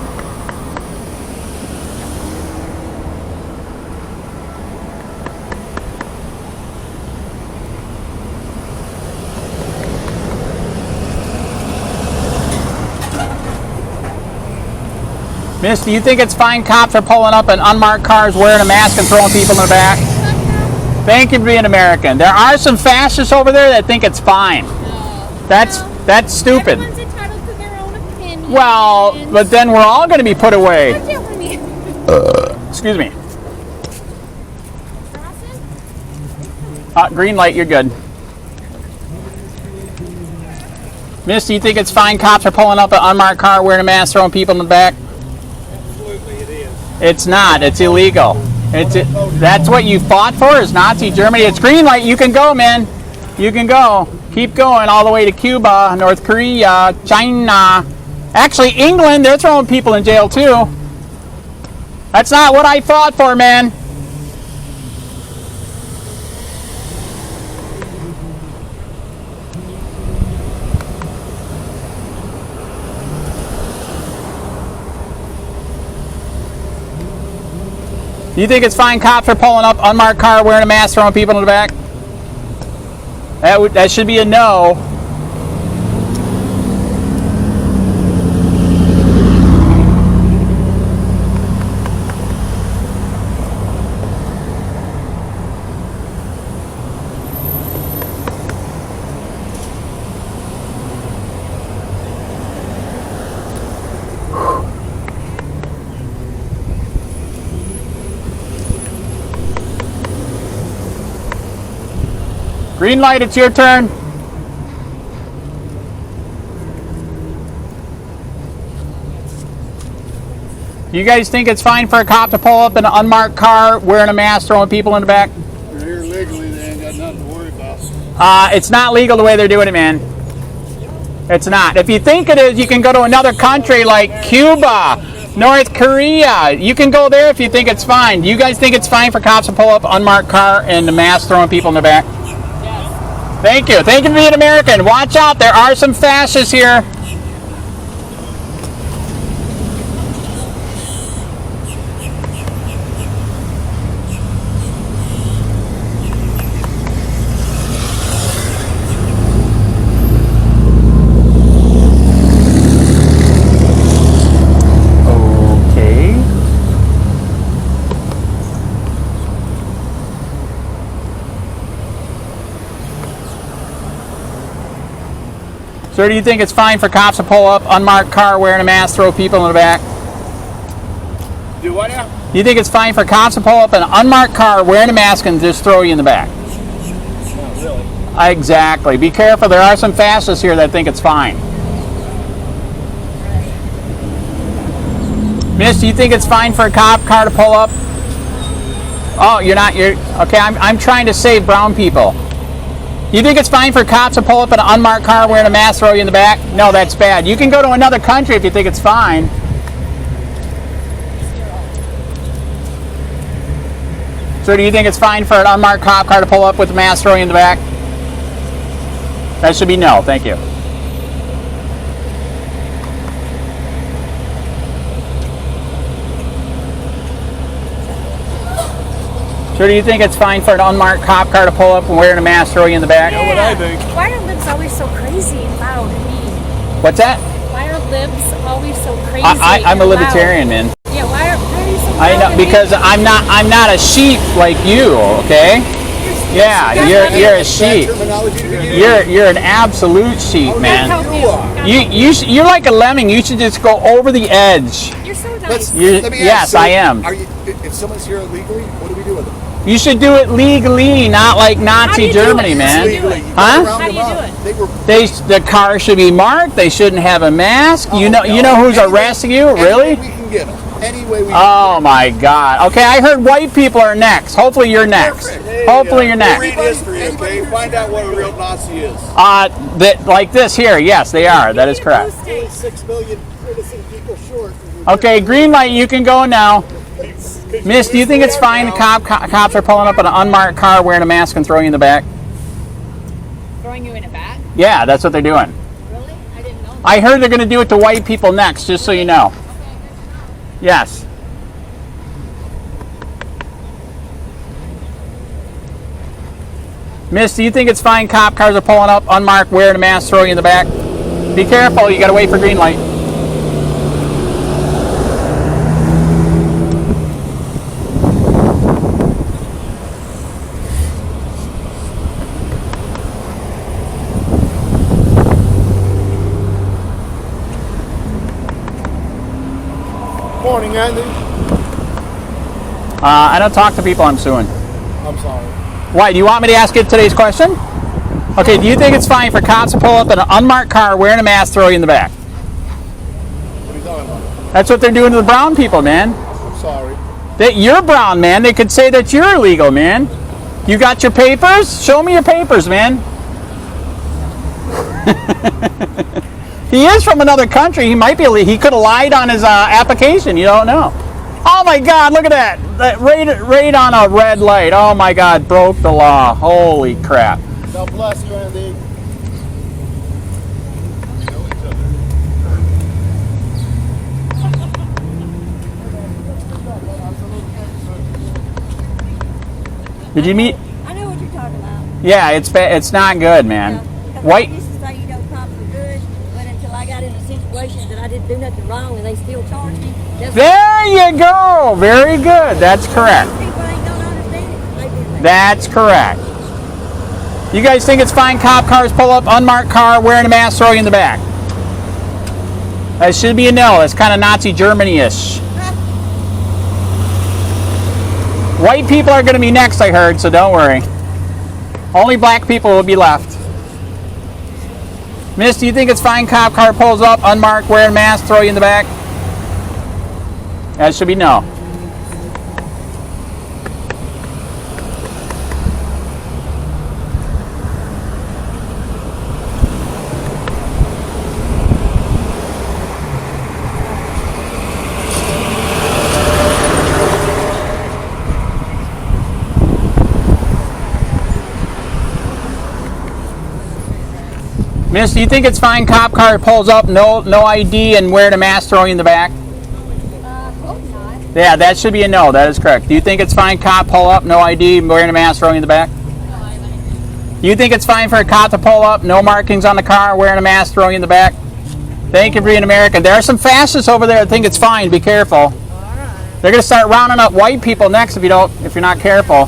Miss, do you think it's fine cops are pulling up in unmarked cars wearing a mask and throwing people in the back? Thank you for being American. There are some fascists over there that think it's fine. No. That's stupid. Everyone's entitled to their own opinion. Well, but then we're all going to be put away. I'm telling you. Excuse me. Crossing? Green light, you're good. Miss, do you think it's fine cops are pulling up an unmarked car wearing a mask, throwing people in the back? Absolutely, it is. It's not. It's illegal. That's what you fought for, is Nazi Germany. It's green light. You can go, man. You can go. Keep going all the way to Cuba, North Korea, China. Actually, England, they're throwing people in jail, too. That's not what I fought for, man. Do you think it's fine cops are pulling up unmarked car wearing a mask, throwing people in the back? That should be a no. Green light, it's your turn. You guys think it's fine for a cop to pull up in an unmarked car wearing a mask, throwing people in the back? If you're here legally, they ain't got nothing to worry about. It's not legal the way they're doing it, man. It's not. If you think it is, you can go to another country like Cuba, North Korea. You can go there if you think it's fine. Do you guys think it's fine for cops to pull up unmarked car and the mask, throwing people in the back? Thank you. Thank you for being American. Watch out. There are some fascists here. Okay. Sir, do you think it's fine for cops to pull up unmarked car wearing a mask, throw people in the back? Do what now? Do you think it's fine for cops to pull up an unmarked car wearing a mask and just throw you in the back? Not really. Exactly. Be careful. There are some fascists here that think it's fine. Miss, do you think it's fine for a cop car to pull up? Oh, you're okay. I'm trying to save brown people. You think it's fine for cops to pull up in an unmarked car wearing a mask, throw you in the back? No, that's bad. You can go to another country if you think it's fine. So do you think it's fine for an unmarked cop car to pull up with a mask, throw you in the back? That should be no. Thank you. So do you think it's fine for an unmarked cop car to pull up and wearing a mask, throw you in the back? Yeah. What I think. Why are libs always so crazy and loud and mean? What's that? Why are libs always so crazy? I'm a and libertarian, loud? man. Yeah, why are you so loud? I know, because I'm not a sheep like you, okay? Yeah, you're a sheep. You're an absolute sheep, man. You're like a lemming. You should just go over the edge. You're so nice. Yes, I am. If someone's here illegally, what do we do with them? You should do it legally, not like Nazi Germany, man. Huh? How do you do it? The car should be marked. They shouldn't have a mask. You know who's arresting you? Really? We can get them. Anyway, we Oh my God. Okay, I heard white people are next. Hopefully you're next. Hopefully you're next. read history, okay? Find out what a real Nazi is. Like this here. Yes, they are. That is correct. 6 million innocent people short. Okay, green light. You can go now. Miss, do you think it's fine the cops are pulling up in an unmarked car wearing a mask and throwing you in the back? Throwing you in a bag? Yeah, that's what they're doing. Really? I didn't know. I heard they're going to do it to white people next, just so you know. Yes. Miss, do you think it's fine cop cars are pulling up unmarked, wearing a mask, throwing you in the back? Be careful, you got to wait for green light. Morning, Andy. I don't talk to people I'm suing. I'm sorry. Why? Do you want me to ask you today's question? Okay, do you think it's fine for cops to pull up in an unmarked car wearing a mask, throw you in the back? What are you talking about? That's what they're doing to the brown people, man. I'm sorry. You're brown, man. They could say that you're illegal, man. You got your papers? Show me your papers, man. He is from another country. He might be. He could have lied on his application. You don't know. Oh my God! Look at that. Right on a red light. Oh my God! Broke the law. Holy crap! God bless you, Andy. Did you meet? I know what you're talking about. Yeah, it's not good, man. Yeah. White. I used to say, cops are good, but until I got in a situation that I didn't do nothing wrong and they still charged me. There you go. Very good. That's correct. People ain't gonna understand it. They do that. That's correct. You guys think it's fine cop cars pull up, unmarked car, wearing a mask, throw you in the back? That should be a no. That's kind of Nazi Germany-ish. White people are going to be next, I heard, so don't worry. Only black people will be left. Miss, do you think it's fine cop car pulls up, unmarked, wearing a mask, throw you in the back? That should be no. Miss, do you think it's fine cop car pulls up, no ID, and wearing a mask, throwing you in the back? Hope not. Yeah, that should be a no. That is correct. Do you think it's fine cop pull up, no ID, wearing a mask, throwing you in the back? Do you think it's fine for a cop to pull up, no markings on the car, wearing a mask, throwing you in the back? Thank you for being American. There are some fascists over there that think it's fine. Be careful. They're going to start rounding up white people next if you're not careful.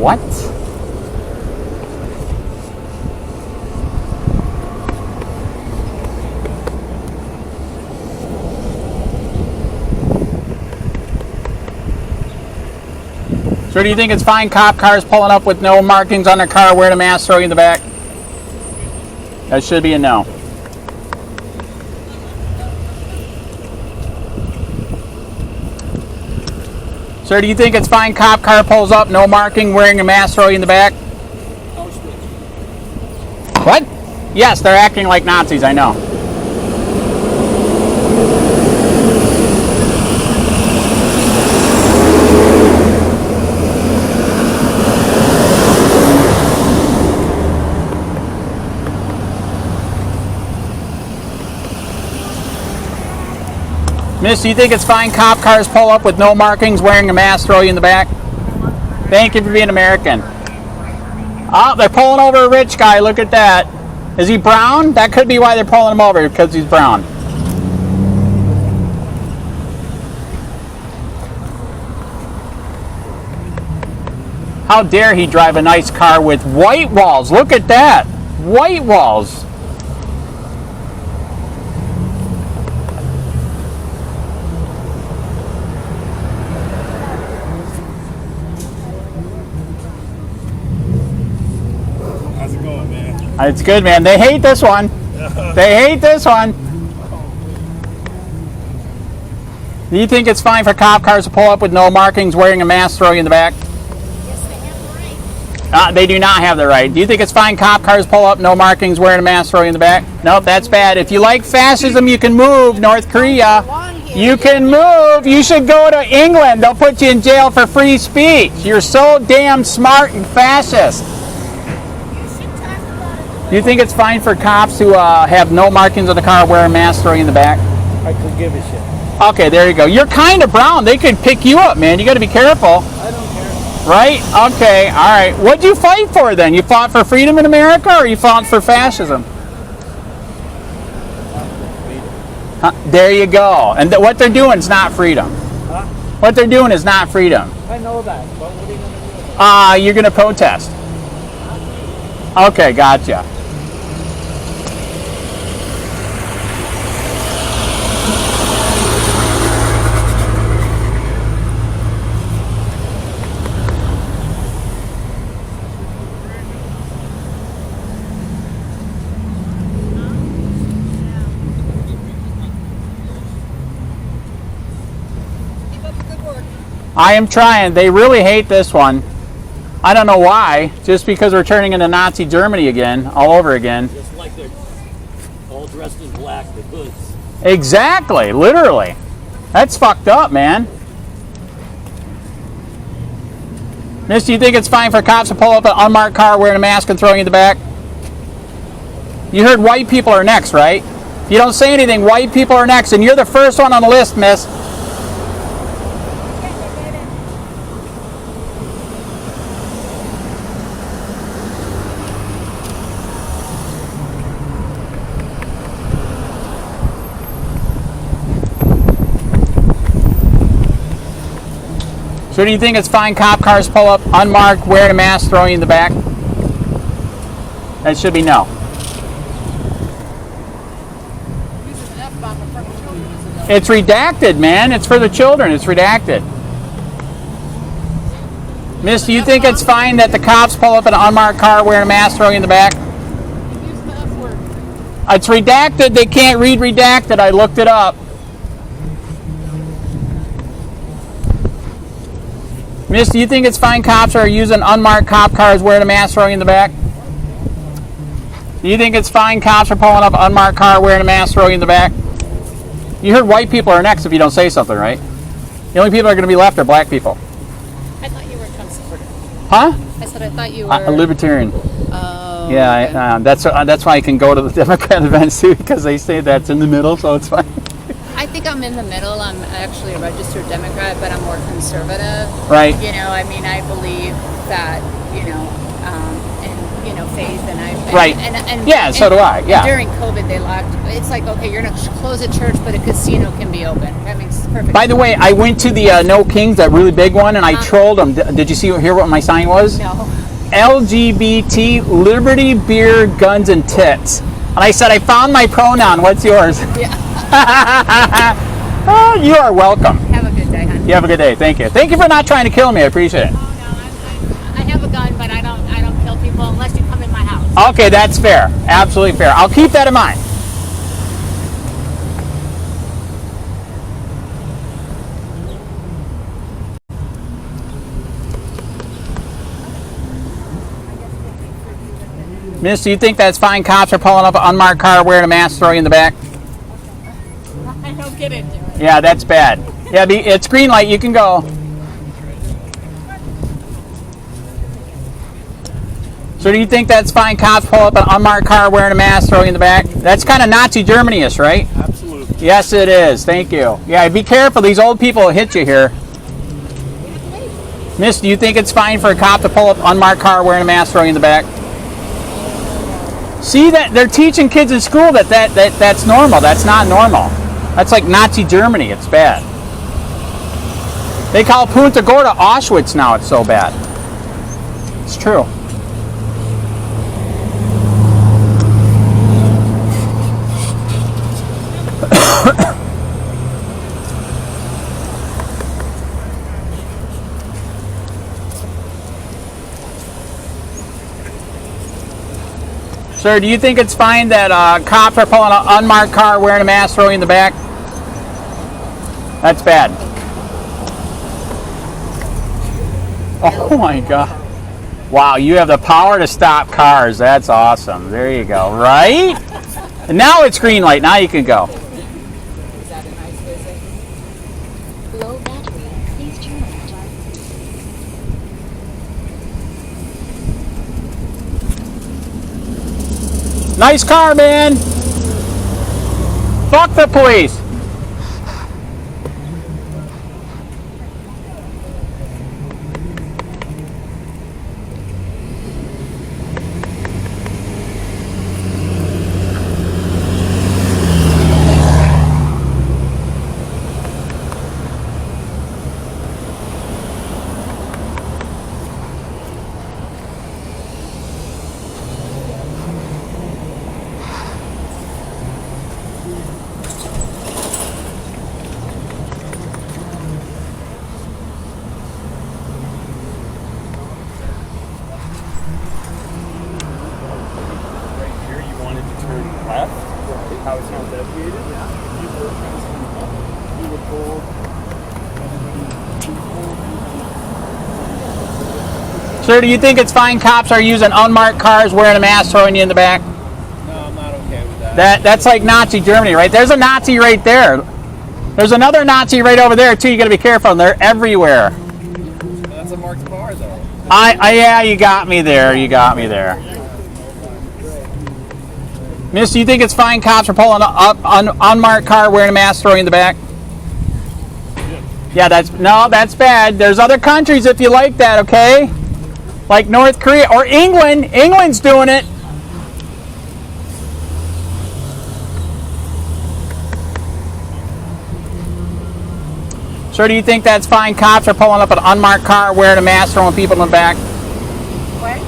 What? So do you think it's fine cop cars pulling up with no markings on their car, wearing a mask, throwing in the back? That should be a no. Sir, do you think it's fine cop car pulls up, no marking, wearing a mask, throwing in the back? What? Yes, they're acting like Nazis, I know. Miss, do you think it's fine cop cars pull up with no markings, wearing a mask, throw you in the back? Thank you for being American. Oh, they're pulling over a rich guy. Look at that. Is he brown? That could be why they're pulling him over, because he's brown. How dare he drive a nice car with white walls? Look at that. White walls. How's it going, man? It's good, man. They hate this one. They hate this one. Do you think it's fine for cop cars to pull up with no markings, wearing a mask, throwing you in the back? Yes, they have the right. They do not have the right. Do you think it's fine cop cars pull up, no markings, wearing a mask, throwing you in the back? Nope, that's bad. If you like fascism, you can move, North Korea. You can move. You should go to England. They'll put you in jail for free speech. You're so damn smart and fascist. Do you think it's fine for cops who have no markings on the car, wear a mask, throw you in the back? I could give a shit. Okay, there you go. You're kind of brown. They could pick you up, man. You got to be careful. I don't care. Right? Okay, all right. What'd you fight for then? You fought for freedom in America, or you fought for fascism? There you go. And what they're doing is not freedom. Huh? What they're doing is not freedom. I know that, but what are you going to do? You're going to protest. Okay, gotcha. I am trying. They really hate this one. I don't know why. Just because we're turning into Nazi Germany again, all over again. Just like they're all dressed in black, the hoods. Exactly, literally. That's fucked up, man. Miss, do you think it's fine for cops to pull up an unmarked car wearing a mask and throwing you in the back? You heard white people are next, right? If you don't say anything, white people are next, and you're the first one on the list, miss. So do you think it's fine cop cars pull up unmarked, wearing a mask, throwing you in the back? That should be no. Uses an F-bomb in front of children. It's a no. It's redacted, man. It's for the children. It's redacted. Miss, do you think it's fine that the cops pull up an unmarked car wearing a mask, throwing you in the back? Use the F word. It's redacted. They can't read redacted. I looked it up. Miss, do you think it's fine cops are using unmarked cop cars wearing a mask, throwing in the back? Do you think it's fine cops are pulling up an unmarked car wearing a mask, throwing in the back? You heard white people are next if you don't say something, right? The only people that are going to be left are black people. I thought you were a Trump supporter. Huh? I said I thought you were A libertarian. Oh. Yeah, okay. that's why I can go to the Democrat events too, because they say that's in the middle, so it's fine. I think I'm in the middle. I'm actually a registered Democrat, but I'm more conservative. Right. You know, I mean, I believe that, in, faith, and I... Right. And Yeah, so do I, yeah. During COVID, they locked... It's like, okay, you're going to close a church, but a casino can be open. That makes perfect. By the way, I went to the No Kings, that really big one, and I trolled them. Did you hear what my sign was? No. LGBT, liberty, beer, guns, and tits. And I said, I found my pronoun. What's yours? Yeah. Oh, you are welcome. Have a good day, hon. You have a good day. Thank you. Thank you for not trying to kill me. I appreciate it. Oh, no, I have a gun, but I don't kill people unless you come in my house. Okay, that's fair. Absolutely fair. I'll keep that in mind. Miss, do you think that's fine? Cops are pulling up an unmarked car wearing a mask, throwing you in the back? I don't get into it. Yeah, that's bad. Yeah, it's green light. You can go. So do you think that's fine? Cops pull up an unmarked car wearing a mask, throwing you in the back? That's kind of Nazi Germany-ish, right? Absolutely. Yes, it is. Thank you. Yeah, be careful. These old people will hit you here. Miss, do you think it's fine for a cop to pull up an unmarked car wearing a mask, throwing you in the back? See, that they're teaching kids in school that's normal. That's not normal. That's like Nazi Germany. It's bad. They call Punta Gorda Auschwitz now. It's so bad. It's true. Sir, do you think it's fine that cops are pulling an unmarked car wearing a mask, throwing you in the back? That's bad. Oh my God. Wow, you have the power to stop cars. That's awesome. There you go. Right? And now it's green light. Now you can go. Is that a nice visit? Low battery. Please charge. Nice car, man. Fuck the police. How it's not deviated? Yeah. You were trying to you were told. Sir, do you think it's fine cops are using unmarked cars wearing a mask, throwing you in the back? No, I'm not okay with that. That's like Nazi Germany, right? There's a Nazi right there. There's another Nazi right over there too. You got to be careful. They're everywhere. That's a marked car, though. Yeah, you got me there. You got me there. Miss, do you think it's fine cops are pulling up an unmarked car wearing a mask, throwing you in the back? Yeah, that's bad. There's other countries if you like that, okay? Like North Korea or England. England's doing it. Sir, do you think that's fine? Cops are pulling up an unmarked car wearing a mask, throwing people in the back? What?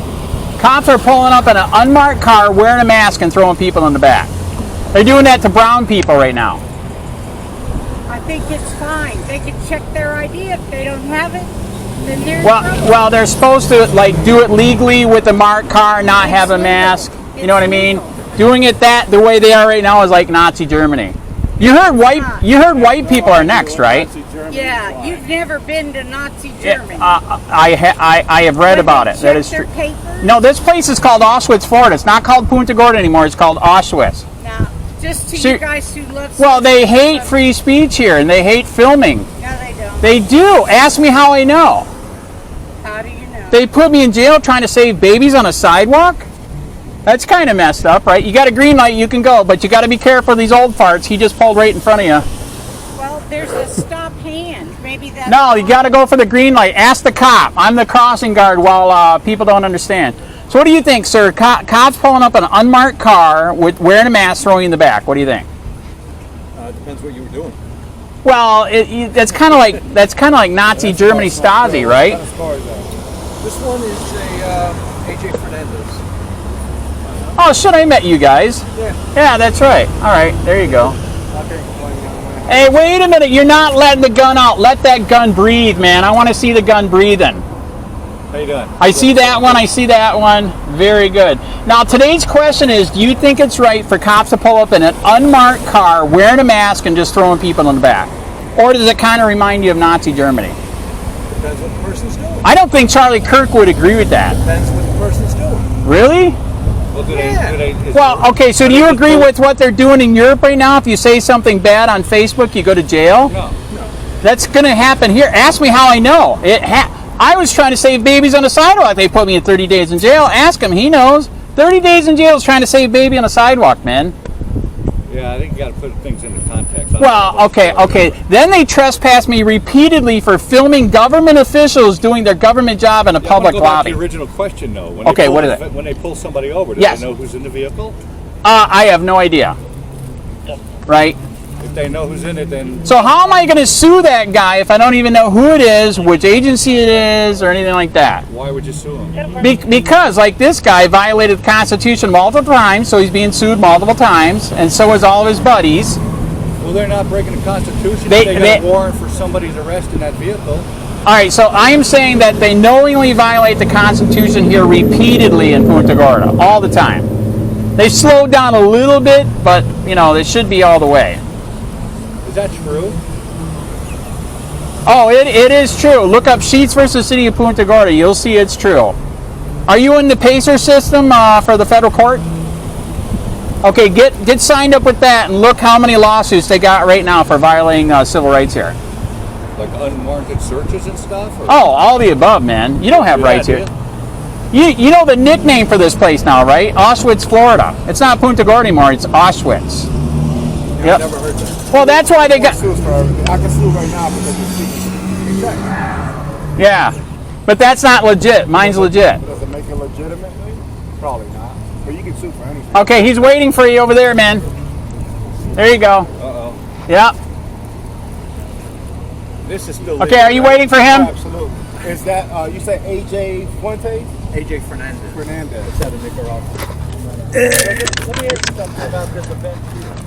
Cops are pulling up in an unmarked car wearing a mask and throwing people in the back. They're doing that to brown people right now. I think it's fine. They can check their ID. If they don't have it, then they're well, they're supposed to do it legally with a marked car, not have a mask. You know what I mean? Doing it the way they are right now is like Nazi Germany. You heard white people are next, right? Yeah, you've never been to Nazi Germany. I have read about it. That is true. No, this place is called Auschwitz, Florida. It's not called Punta Gorda anymore. It's called Auschwitz. Now, just to you guys who love. Well, they hate free speech here, and they hate filming. No, they don't. They do. Ask me how I know. How do you know? They put me in jail trying to save babies on a sidewalk? That's kind of messed up, right? You got a green light, you can go, but you got to be careful of these old farts. He just pulled right in front of you. Well, there's a stop hand. Maybe that's... No, you got to go for the green light. Ask the cop. I'm the crossing guard while people don't understand. So what do you think, sir? Cops pulling up an unmarked car with wearing a mask, throwing you in the back. What do you think? It depends what you were doing. Well, that's kind of like Nazi Germany Stasi, right? This one is a AJ Fernandez. Oh, shit, I met you guys. Yeah, that's right. All right, there you go. Hey, wait a minute. You're not letting the gun out. Let that gun breathe, man. I want to see the gun breathing. How you doing? I see that one. I see that one. Very good. Now, today's question is, do you think it's right for cops to pull up in an unmarked car, wearing a mask, and just throwing people in the back? Or does it kind of remind you of Nazi Germany? Depends what the person's doing. I don't think Charlie Kirk would agree with that. Depends what the person's doing. Really? Well, Well, okay, so do you agree with what they're doing in Europe right now? If you say something bad on Facebook, you go to jail? No. That's going to happen here. Ask me how I know. I was trying to save babies on the sidewalk. They put me in 30 days in jail. Ask him. He knows. 30 days in jail is trying to save baby on a sidewalk, man. Yeah, I think you got to put things into context. Well, okay. Then they trespassed me repeatedly for filming government officials doing their government job in a public go lobby. Back to the original question, though. When Okay, they pull, what is it? When they pull somebody over, do Yes. they know who's in the vehicle? I have no idea. Right? If they know who's in it, then... So how am I going to sue that guy if I don't even know who it is, which agency it is, or anything like that? Why would you sue him? Because, like, this guy violated the Constitution multiple times, so he's being sued multiple times, and so is all of his buddies. Well, they're not breaking the Constitution. They got a warrant for somebody's arrest in that vehicle. All right, so I am saying that they knowingly violate the Constitution here repeatedly in Punta Gorda, all the time. They slowed down a little bit, but, you know, they should be all the way. Is that true? Oh, it is true. Look up Sheets versus City of Punta Gorda. You'll see it's true. Are you in the PACER system for the federal court? Okay, get signed up with that and look how many lawsuits they got right now for violating civil rights here. Like unwarranted searches and stuff? Or? Oh, all the above, man. You don't have rights here. You know the nickname for this place now, right? Auschwitz, Florida. It's not Punta Gorda anymore. It's Auschwitz. Yep. Never heard that. Well, that's why they got... I can sue right now because it's secret. Exactly. Yeah, but that's not legit. Mine's legit. Does it make it legitimately? Probably not. But you can sue for anything. Okay, he's waiting for you over there, man. There you go. Uh-oh. Yep. This is still... Okay, are you waiting for him? Absolutely. Is that, you said AJ Fuentes? AJ Fernandez. Fernandez. Out of Nicaragua. Let me ask you something about this event too.